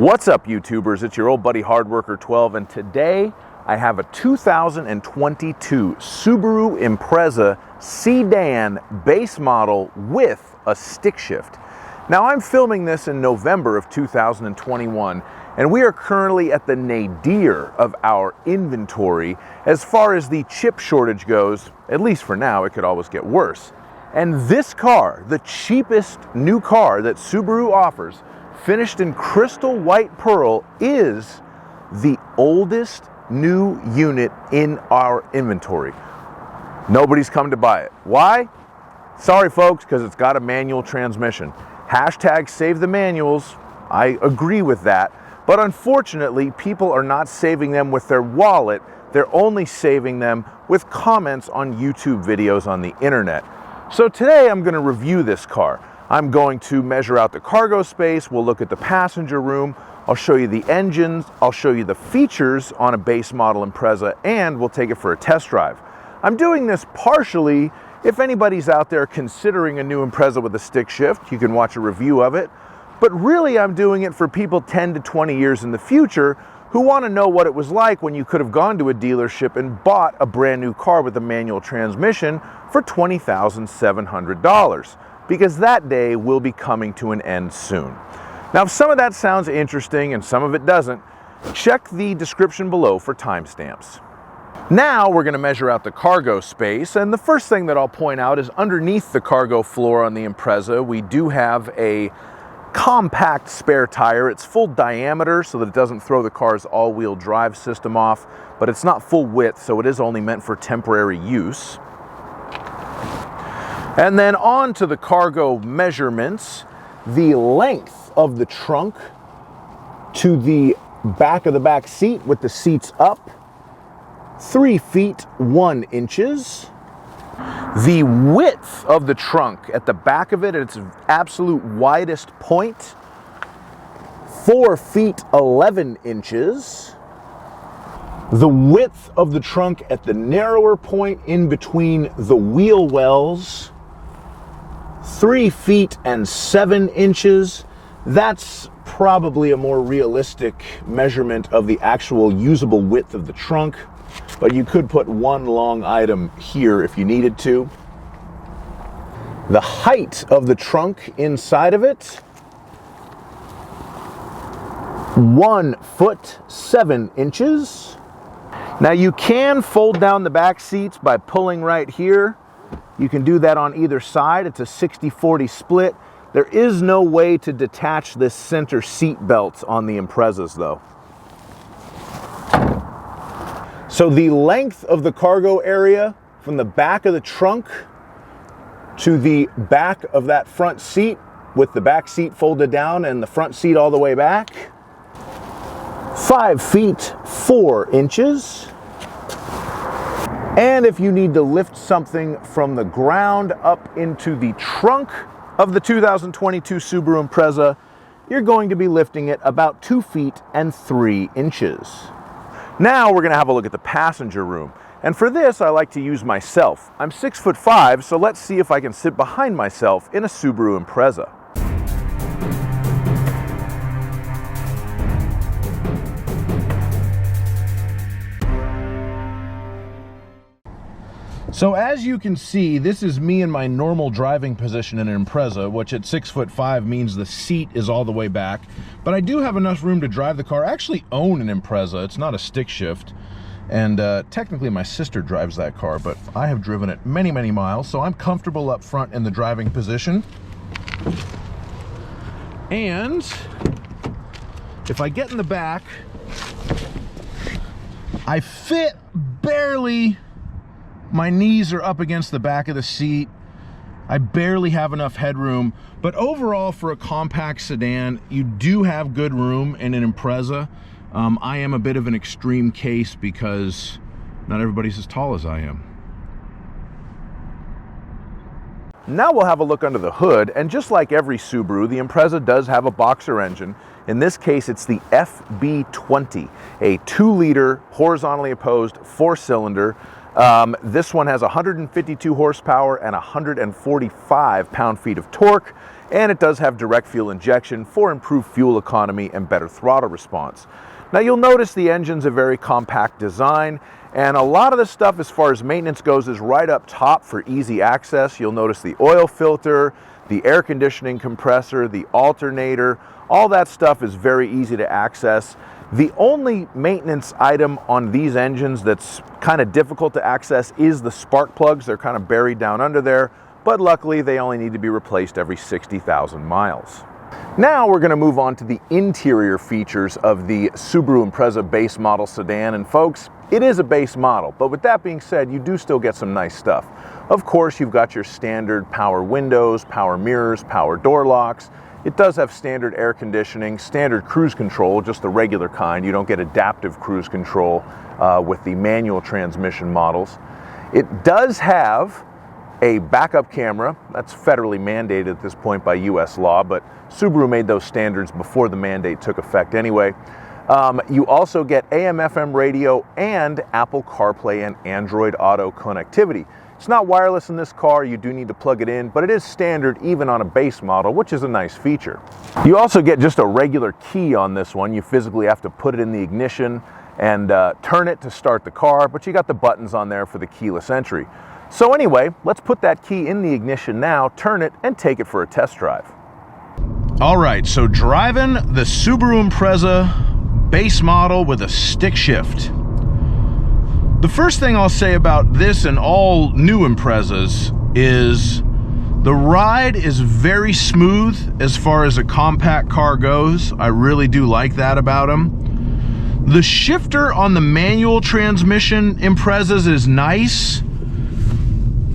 What's up, YouTubers? It's your old buddy Hardworker12, and today I have a 2022 Subaru Impreza sedan base model with a stick shift. Now, I'm filming this in November of 2021, and we are currently at the nadir of our inventory as far as the chip shortage goes. At least for now. It could always get worse. And this car, the cheapest new car that Subaru offers, finished in crystal white pearl, is the oldest new unit in our inventory. Nobody's come to buy it. Why? Sorry folks, because it's got a manual transmission. Hashtag save the manuals. I agree with that. But unfortunately, people are not saving them with their wallet. They're only saving them with comments on YouTube videos on the internet. So today I'm going to review this car. I'm going to measure out the cargo space, we'll look at the passenger room, I'll show you the engines, I'll show you the features on a base model Impreza, and we'll take it for a test drive. I'm doing this partially, if anybody's out there considering a new Impreza with a stick shift, you can watch a review of it. But really I'm doing it for people 10 to 20 years in the future who want to know what it was like when you could have gone to a dealership and bought a brand new car with a manual transmission for $20,700. Because that day will be coming to an end soon. Now, if some of that sounds interesting and some of it doesn't, check the description below for timestamps. Now we're going to measure out the cargo space, and the first thing that I'll point out is underneath the cargo floor on the Impreza, we do have a compact spare tire. It's full diameter so that it doesn't throw the car's all-wheel drive system off, but it's not full width, so it is only meant for temporary use. And then on to the cargo measurements. The length of the trunk to the back of the back seat with the seats up, 3 feet 1 inches. The width of the trunk at the back of it at its absolute widest point, 4 feet 11 inches. The width of the trunk at the narrower point in between the wheel wells, 3 feet 7 inches. That's probably a more realistic measurement of the actual usable width of the trunk, but you could put one long item here if you needed to. The height of the trunk inside of it, 1 foot 7 inches. Now you can fold down the back seats by pulling right here. You can do that on either side. It's a 60-40 split. There is no way to detach this center seat belt on the Imprezas though. So the length of the cargo area from the back of the trunk to the back of that front seat, with the back seat folded down and the front seat all the way back, 5 feet 4 inches. And if you need to lift something from the ground up into the trunk of the 2022 Subaru Impreza, you're going to be lifting it about 2 feet 3 inches. Now we're going to have a look at the passenger room. And for this, I like to use myself. I'm 6'5", so let's see if I can sit behind myself in a Subaru Impreza. So as you can see, this is me in my normal driving position in an Impreza, which at 6'5" means the seat is all the way back. But I do have enough room to drive the car. I actually own an Impreza. It's not a stick shift. And technically my sister drives that car, but I have driven it many, many miles. So I'm comfortable up front in the driving position. And if I get in the back, I fit barely. My knees are up against the back of the seat. I barely have enough headroom, but overall for a compact sedan, you do have good room in an Impreza. I am a bit of an extreme case because not everybody's as tall as I am. Now we'll have a look under the hood, and just like every Subaru, the Impreza does have a boxer engine. In this case, it's the FB20, a 2-liter horizontally opposed 4-cylinder. This one has 152 horsepower and 145 pound-feet of torque. and it does have direct fuel injection for improved fuel economy and better throttle response. Now you'll notice the engine's a very compact design, and a lot of the stuff as far as maintenance goes is right up top for easy access. You'll notice the oil filter, the air conditioning compressor, the alternator, all that stuff is very easy to access. The only maintenance item on these engines that's kind of difficult to access is the spark plugs. They're kind of buried down under there, but luckily they only need to be replaced every 60,000 miles. Now we're going to move on to the interior features of the Subaru Impreza base model sedan. And folks, it is a base model, but with that being said, you do still get some nice stuff. Of course, you've got your standard power windows, power mirrors, power door locks. It does have standard air conditioning, standard cruise control, just the regular kind. You don't get adaptive cruise control with the manual transmission models. It does have a backup camera. That's federally mandated at this point by US law, but Subaru made those standards before the mandate took effect anyway. You also get AM/FM radio and Apple CarPlay and Android Auto connectivity. It's not wireless in this car, you do need to plug it in, but it is standard even on a base model, which is a nice feature. You also get just a regular key on this one. You physically have to put it in the ignition and turn it to start the car, but you got the buttons on there for the keyless entry. So anyway, let's put that key in the ignition now, turn it, and take it for a test drive. All right, so driving the Subaru Impreza base model with a stick shift. The first thing I'll say about this and all new Imprezas is the ride is very smooth as far as a compact car goes. I really do like that about them. The shifter on the manual transmission Imprezas is nice.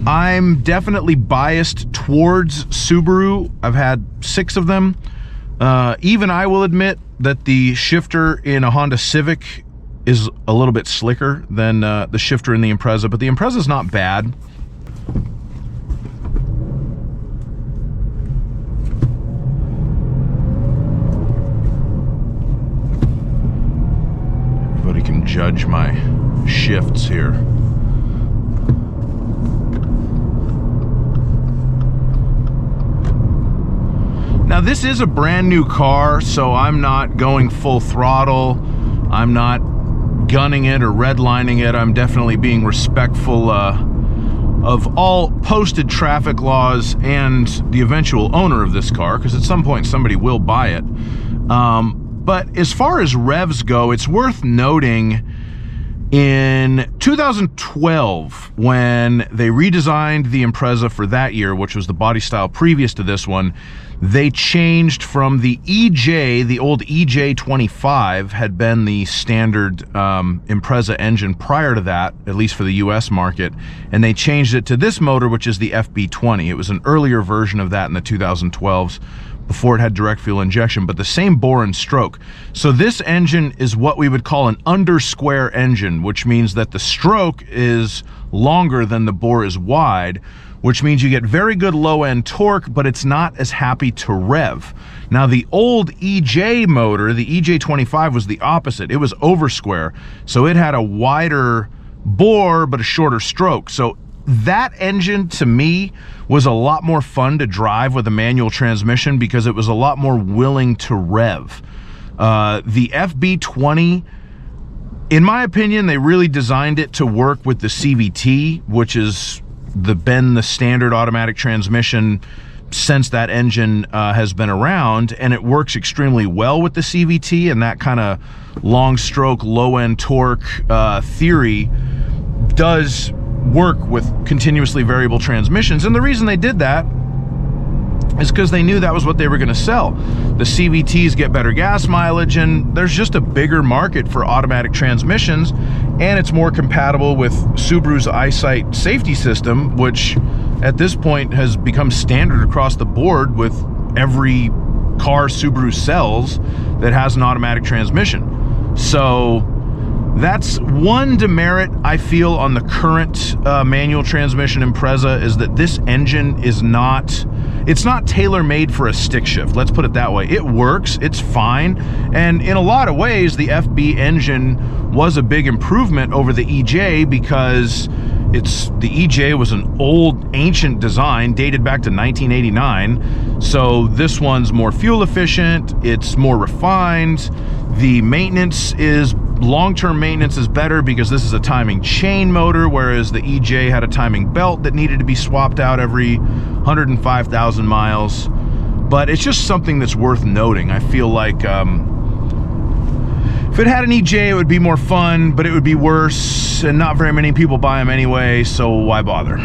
I'm definitely biased towards Subaru. I've had 6 of them. Even I will admit that the shifter in a Honda Civic is a little bit slicker than the shifter in the Impreza, but the Impreza is not bad. Everybody can judge my shifts here. Now this is a brand new car, so I'm not going full throttle. I'm not gunning it or redlining it. I'm definitely being respectful of all posted traffic laws and the eventual owner of this car, because at some point somebody will buy it. But as far as revs go, it's worth noting in 2012, when they redesigned the Impreza for that year, which was the body style previous to this one, they changed from the EJ, the old EJ25 had been the standard Impreza engine prior to that, at least for the US market, and they changed it to this motor, which is the FB20. It was an earlier version of that in the 2012s, before it had direct fuel injection, but the same bore and stroke. So this engine is what we would call an under-square engine, which means that the stroke is longer than the bore is wide, which means you get very good low-end torque, but it's not as happy to rev. Now, the old EJ motor, the EJ25, was the opposite. It was over-square, so it had a wider bore, but a shorter stroke. So that engine, to me, was a lot more fun to drive with a manual transmission because it was a lot more willing to rev. The FB20, in my opinion, they really designed it to work with the CVT, which is been the standard automatic transmission since that engine has been around, and it works extremely well with the CVT, and that kind of long stroke, low end torque theory does work with continuously variable transmissions. And the reason they did that is because they knew that was what they were going to sell. The CVTs get better gas mileage, and there's just a bigger market for automatic transmissions, and it's more compatible with Subaru's EyeSight safety system, which at this point has become standard across the board with every car Subaru sells that has an automatic transmission. So that's one demerit I feel on the current manual transmission Impreza, is that this engine is not, it's not tailor-made for a stick shift. Let's put it that way. It works, it's fine, and in a lot of ways, the FB engine was a big improvement over the EJ because The EJ was an old, ancient design dated back to 1989. So this one's more fuel efficient. It's more refined. The long-term maintenance is better because this is a timing chain motor, whereas the EJ had a timing belt that needed to be swapped out every 105,000 miles. But it's just something that's worth noting. I feel like if it had an EJ, it would be more fun, but it would be worse, and not very many people buy them anyway, so why bother?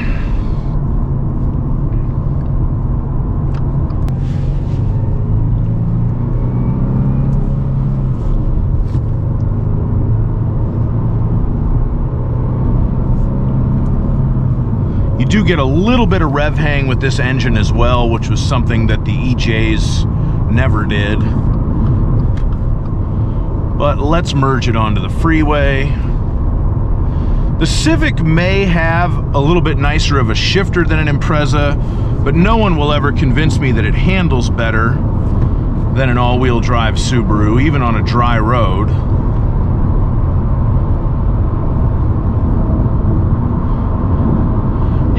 You do get a little bit of rev hang with this engine as well, which was something that the EJs never did. But let's merge it onto the freeway. The Civic may have a little bit nicer of a shifter than an Impreza, but no one will ever convince me that it handles better than an all-wheel drive Subaru, even on a dry road.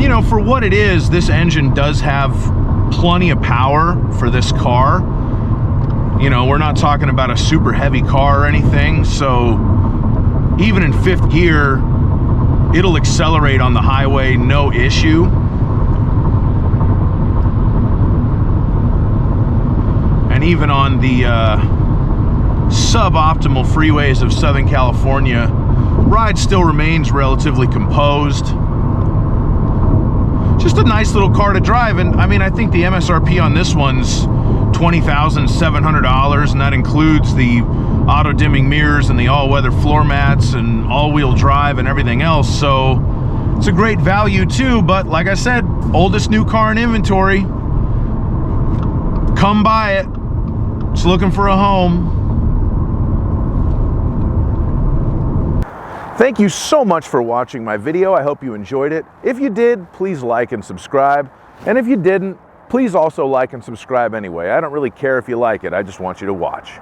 You know, for what it is, this engine does have plenty of power for this car. You know, we're not talking about a super heavy car or anything, so even in fifth gear, it'll accelerate on the highway, no issue. And even on the suboptimal freeways of Southern California, ride still remains relatively composed. Just a nice little car to drive, and I mean, I think the MSRP on this one's $20,700, and that includes the auto-dimming mirrors and the all-weather floor mats and all-wheel drive and everything else, so it's a great value too. But like I said, oldest new car in inventory. Come buy it. It's looking for a home. Thank you so much for watching my video. I hope you enjoyed it. If you did, please like and subscribe. And if you didn't, please also like and subscribe anyway. I don't really care if you like it. I just want you to watch.